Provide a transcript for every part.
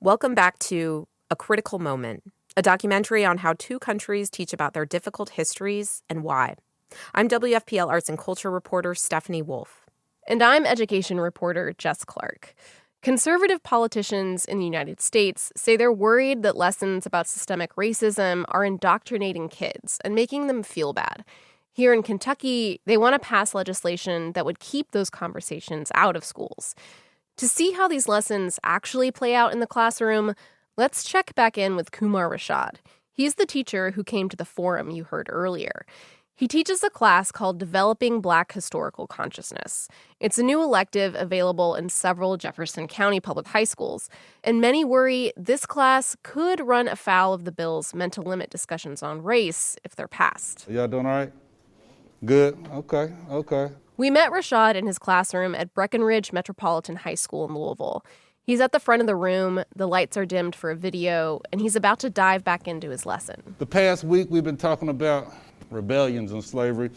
Welcome back to A Critical Moment, a documentary on how two countries teach about their difficult histories and why. I'm WFPL Arts and Culture reporter Stephanie Wolf. And I'm education reporter Jess Clark. Conservative politicians in the United States say they're worried that lessons about systemic racism are indoctrinating kids and making them feel bad. Here in Kentucky, they want to pass legislation that would keep those conversations out of schools. To see how these lessons actually play out in the classroom, let's check back in with Kumar Rashad. He's the teacher who came to the forum you heard earlier. He teaches a class called Developing Black Historical Consciousness. It's a new elective available in several Jefferson County public high schools, and many worry this class could run afoul of the bill's meant to limit discussions on race if they're passed. Y'all doing all right? Good? Okay. We met Rashad in his classroom at Breckenridge Metropolitan High School in Louisville. He's at the front of the room, the lights are dimmed for a video, and he's about to dive back into his lesson. The past week we've been talking about rebellions and slavery.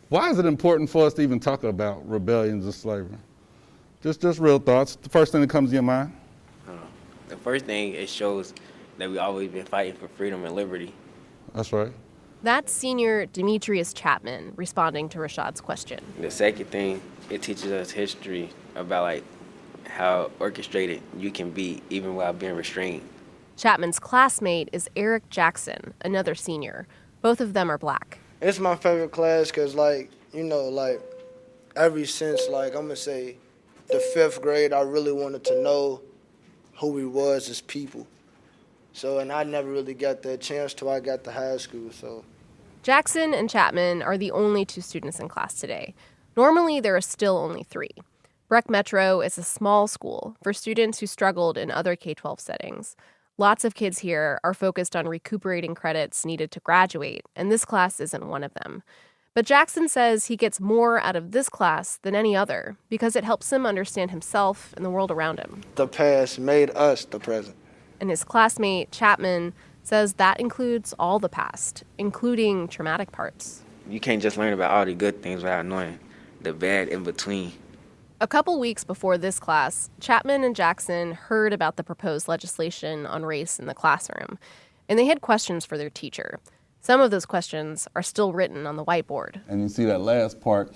Why is it important for us to even talk about rebellions and slavery? Just real thoughts. The first thing that comes to your mind? The first thing, it shows that we've always been fighting for freedom and liberty. That's right. That's senior Demetrius Chapman responding to Rashad's question. The second thing, it teaches us history about how orchestrated you can be even while being restrained. Chapman's classmate is Eric Jackson, another senior. Both of them are black. It's my favorite class because, ever since, I'm going to say, the 5th grade, I really wanted to know who we was as people. And I never really got that chance till I got to high school, Jackson and Chapman are the only two students in class today. Normally, there are still only 3. Breck Metro is a small school for students who struggled in other K-12 settings. Lots of kids here are focused on recuperating credits needed to graduate, and this class isn't one of them. But Jackson says he gets more out of this class than any other because it helps him understand himself and the world around him. The past made us the present. And his classmate, Chapman, says that includes all the past, including traumatic parts. You can't just learn about all the good things without knowing the bad in between. A couple weeks before this class, Chapman and Jackson heard about the proposed legislation on race in the classroom, and they had questions for their teacher. Some of those questions are still written on the whiteboard. And you see that last part,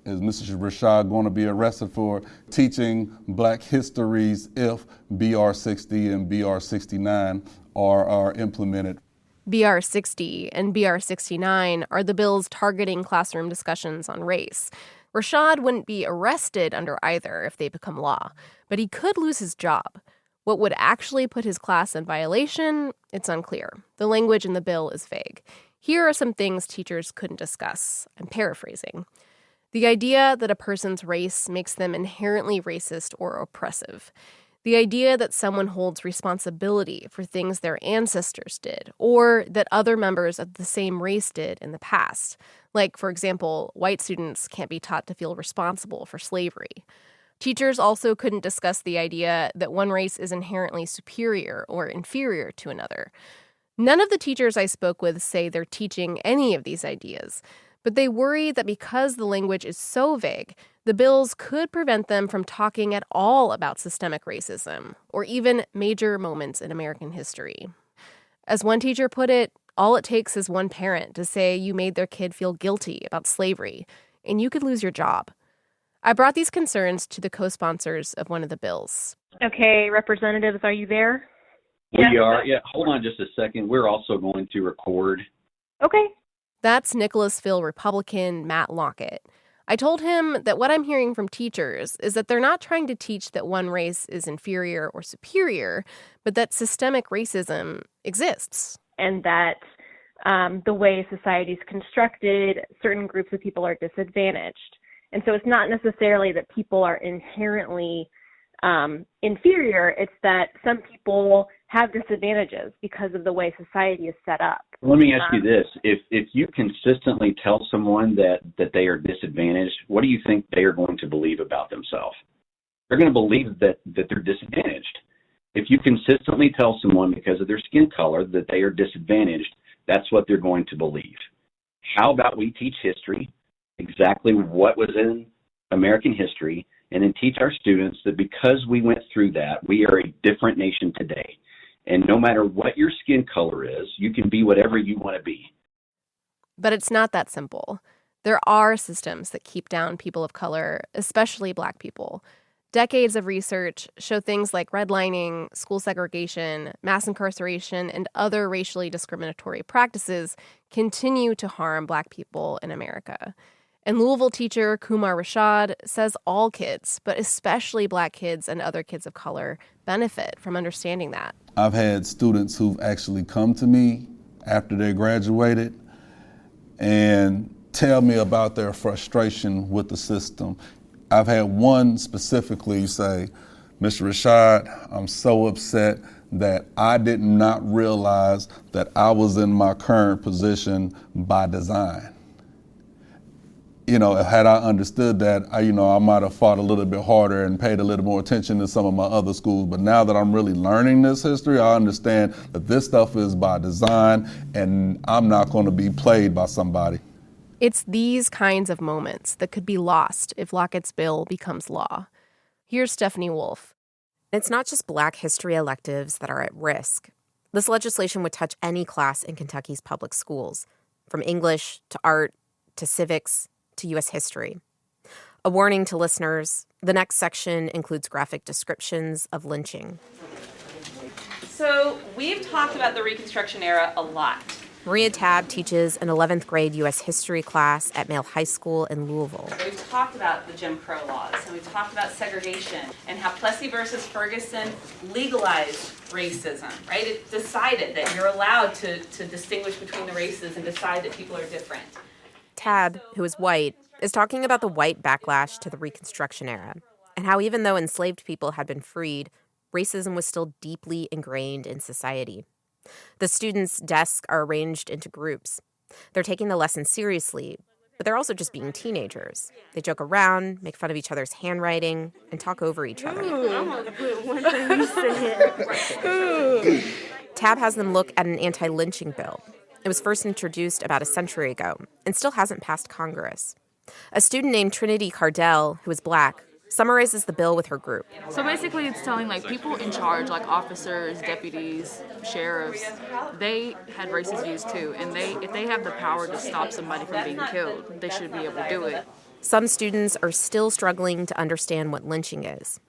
is Mrs. Rashad going to be arrested for teaching black histories if BR 60 and BR 69 are implemented? BR 60 and BR 69 are the bills targeting classroom discussions on race. Rashad wouldn't be arrested under either if they become law, but he could lose his job. What would actually put his class in violation? It's unclear. The language in the bill is vague. Here are some things teachers couldn't discuss. I'm paraphrasing. The idea that a person's race makes them inherently racist or oppressive. The idea that someone holds responsibility for things their ancestors did, or that other members of the same race did in the past. Like, for example, white students can't be taught to feel responsible for slavery. Teachers also couldn't discuss the idea that one race is inherently superior or inferior to another. None of the teachers I spoke with say they're teaching any of these ideas, but they worry that because the language is so vague, the bills could prevent them from talking at all about systemic racism or even major moments in American history. As one teacher put it, all it takes is one parent to say you made their kid feel guilty about slavery, and you could lose your job. I brought these concerns to the co-sponsors of one of the bills. Okay, representatives, are you there? We are. Yeah, hold on just a second. We're also going to record. Okay. That's Nicholasville Republican Matt Lockett. I told him that what I'm hearing from teachers is that they're not trying to teach that one race is inferior or superior, but that systemic racism exists. And that the way society is constructed, certain groups of people are disadvantaged. And so it's not necessarily that people are inherently inferior. It's that some people have disadvantages because of the way society is set up. Let me ask you this. If you consistently tell someone that they are disadvantaged, what do you think they are going to believe about themselves? They're going to believe that they're disadvantaged. If you consistently tell someone because of their skin color that they are disadvantaged, that's what they're going to believe. How about we teach history, exactly what was in American history, and then teach our students that because we went through that, we are a different nation today. And no matter what your skin color is, you can be whatever you want to be. But it's not that simple. There are systems that keep down people of color, especially Black people. Decades of research show things like redlining, school segregation, mass incarceration, and other racially discriminatory practices continue to harm Black people in America. And Louisville teacher Kumar Rashad says all kids, but especially Black kids and other kids of color, benefit from understanding that. I've had students who've actually come to me after they graduated and tell me about their frustration with the system. I've had one specifically say, Mr. Rashad, I'm so upset that I did not realize that I was in my current position by design. You know, had I understood that, I might have fought a little bit harder and paid a little more attention to some of my other schools. But now that I'm really learning this history, I understand that this stuff is by design and I'm not going to be played by somebody. It's these kinds of moments that could be lost if Lockett's bill becomes law. Here's Stephanie Wolf. It's not just Black history electives that are at risk. This legislation would touch any class in Kentucky's public schools, from English to art to civics to U.S. history. A warning to listeners, the next section includes graphic descriptions of lynching. So we've talked about the Reconstruction era a lot. Maria Tabb teaches an 11th grade U.S. history class at Male High School in Louisville. We've talked about the Jim Crow laws, and we've talked about segregation, and how Plessy versus Ferguson legalized racism, right? It decided that you're allowed to distinguish between the races and decide that people are different. Tabb, who is white, is talking about the white backlash to the Reconstruction era, and how even though enslaved people had been freed, racism was still deeply ingrained in society. The students' desks are arranged into groups. They're taking the lesson seriously, but they're also just being teenagers. They joke around, make fun of each other's handwriting, and talk over each other. Tabb has them look at an anti-lynching bill. It was first introduced about a century ago and still hasn't passed Congress. A student named Trinity Cardell, who is Black, summarizes the bill with her group. So basically it's telling people in charge, like officers, deputies, sheriffs, they had racist views too, and if they have the power to stop somebody from being killed, they should be able to do it. Some students are still struggling to understand what lynching is,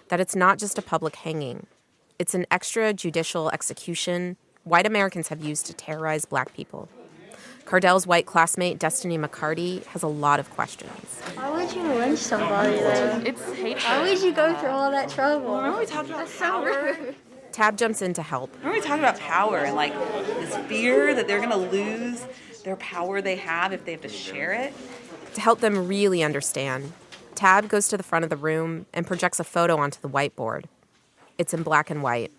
that it's not just a public hanging. It's an extrajudicial execution white Americans have used to terrorize Black people. Cardell's white classmate, Destiny McCarty, has a lot of questions. Why would you lynch somebody, though? It's hateful. Why would you go through all that trouble? Remember we talked about power? Tabb jumps in to help. Remember we talked about power and, this fear that they're going to lose their power they have if they have to share it? To help them really understand, Tabb goes to the front of the room and projects a photo onto the whiteboard. It's in black and white.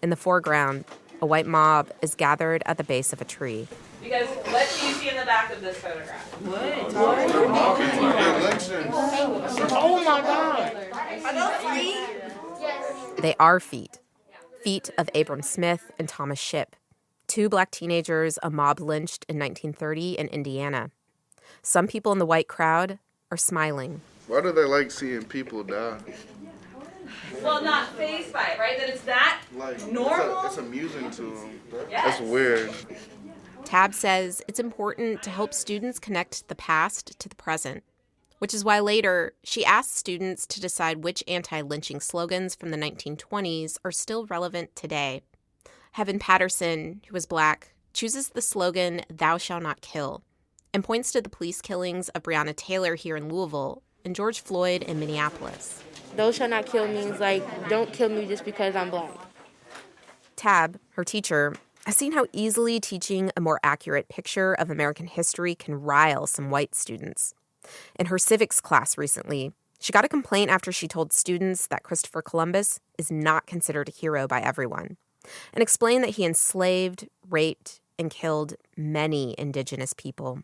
In the foreground, a white mob is gathered at the base of a tree. You guys, what do you see in the back of this photograph? Oh my God! Are those feet? They are feet. Feet of Abram Smith and Thomas Shipp, two Black teenagers a mob lynched in 1930 in Indiana. Some people in the white crowd are smiling. Why do they like seeing people die? Well, not fazed by it, right? That it's that normal. It's amusing to them. Yes. That's weird. Tabb says it's important to help students connect the past to the present, which is why later she asks students to decide which anti-lynching slogans from the 1920s are still relevant today. Heaven Patterson, who is Black, chooses the slogan, "Thou shalt not kill," and points to the police killings of Breonna Taylor here in Louisville and George Floyd in Minneapolis. Thou shalt not kill means, don't kill me just because I'm Black. Tabb, her teacher, has seen how easily teaching a more accurate picture of American history can rile some white students. In her civics class recently, she got a complaint after she told students that Christopher Columbus is not considered a hero by everyone, and explained that he enslaved, raped, and killed many indigenous people.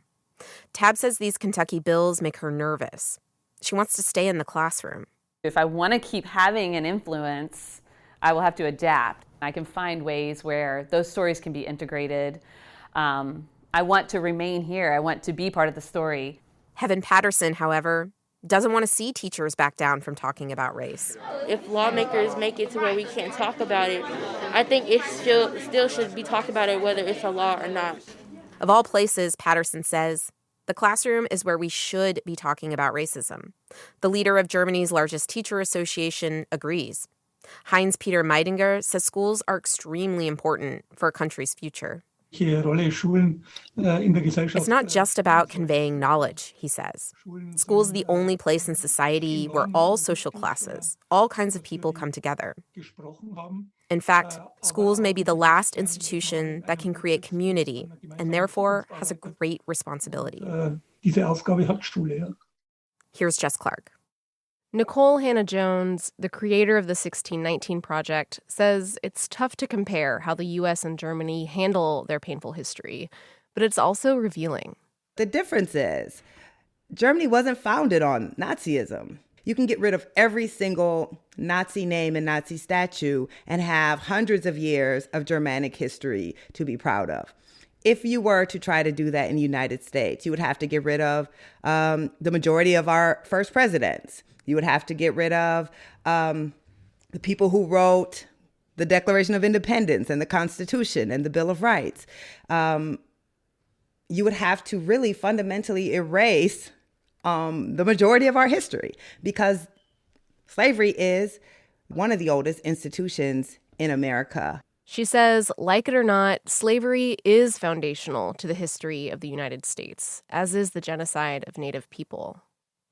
Tabb says these Kentucky bills make her nervous. She wants to stay in the classroom. If I want to keep having an influence, I will have to adapt. I can find ways where those stories can be integrated. I want to remain here. I want to be part of the story. Heaven Patterson, however, doesn't want to see teachers back down from talking about race. If lawmakers make it to where we can't talk about it, I think it still should be talked about it, whether it's a law or not. Of all places, Patterson says, the classroom is where we should be talking about racism. The leader of Germany's largest teacher association agrees. Heinz-Peter Meidinger says schools are extremely important for a country's future. It's not just about conveying knowledge, he says. School's the only place in society where all social classes, all kinds of people come together. In fact, schools may be the last institution that can create community and therefore has a great responsibility. Here's Jess Clark. Nicole Hannah-Jones, the creator of the 1619 Project, says it's tough to compare how the U.S. and Germany handle their painful history, but it's also revealing. The difference is Germany wasn't founded on Nazism. You can get rid of every single Nazi name and Nazi statue and have hundreds of years of Germanic history to be proud of. If you were to try to do that in the United States, you would have to get rid of the majority of our first presidents. You would have to get rid of the people who wrote the Declaration of Independence and the Constitution and the Bill of Rights. You would have to really fundamentally erase the majority of our history because slavery is one of the oldest institutions in America. She says, like it or not, slavery is foundational to the history of the United States, as is the genocide of Native people.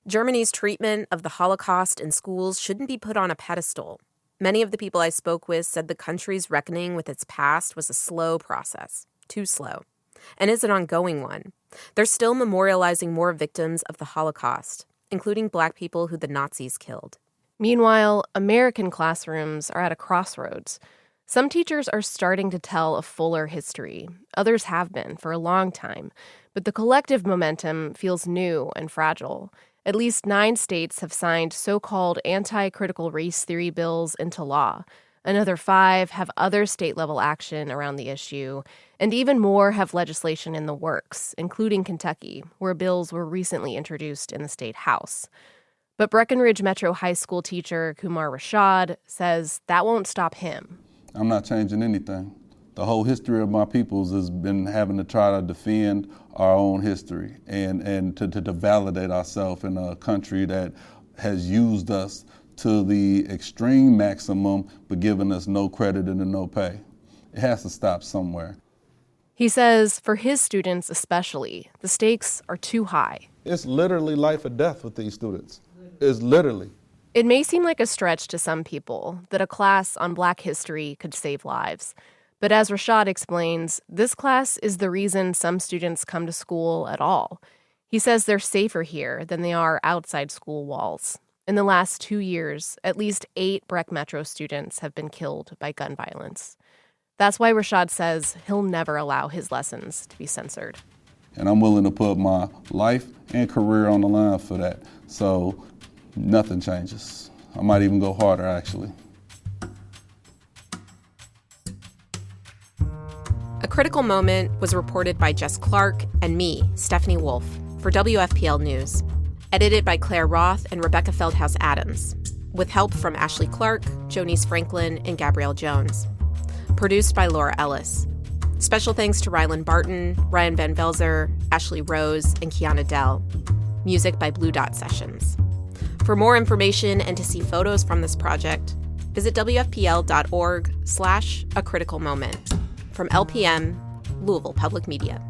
Germany's treatment of the Holocaust in schools shouldn't be put on a pedestal. Many of the people I spoke with said the country's reckoning with its past was a slow process, too slow, and is an ongoing one. They're still memorializing more victims of the Holocaust, including Black people who the Nazis killed. Meanwhile, American classrooms are at a crossroads. Some teachers are starting to tell a fuller history. Others have been for a long time, but the collective momentum feels new and fragile. At least 9 states have signed so-called anti-critical race theory bills into law. Another 5 have other state-level action around the issue, and even more have legislation in the works, including Kentucky, where bills were recently introduced in the state house. But Breckenridge Metro High School teacher Kumar Rashad says that won't stop him. I'm not changing anything. The whole history of my peoples has been having to try to defend our own history and to validate ourselves in a country that has used us to the extreme maximum but given us no credit and no pay. It has to stop somewhere. He says for his students especially, the stakes are too high. It's literally life or death with these students. It's literally. It may seem like a stretch to some people that a class on Black history could save lives. But as Rashad explains, this class is the reason some students come to school at all. He says they're safer here than they are outside school walls. In the last 2 years, at least 8 Breck Metro students have been killed by gun violence. That's why Rashad says he'll never allow his lessons to be censored. And I'm willing to put my life and career on the line for that. So nothing changes. I might even go harder, actually. A Critical Moment was reported by Jess Clark and me, Stephanie Wolf, for WFPL News. Edited by Claire Roth and Rebecca Feldhouse Adams, with help from Ashley Clark, Jonice Franklin, and Gabrielle Jones. Produced by Laura Ellis. Special thanks to Rylan Barton, Ryan Van Velzer, Ashley Rose, and Kiana Dell. Music by Blue Dot Sessions. For more information and to see photos from this project, visit WFPL.org/acriticalmoment. From LPM, Louisville Public Media.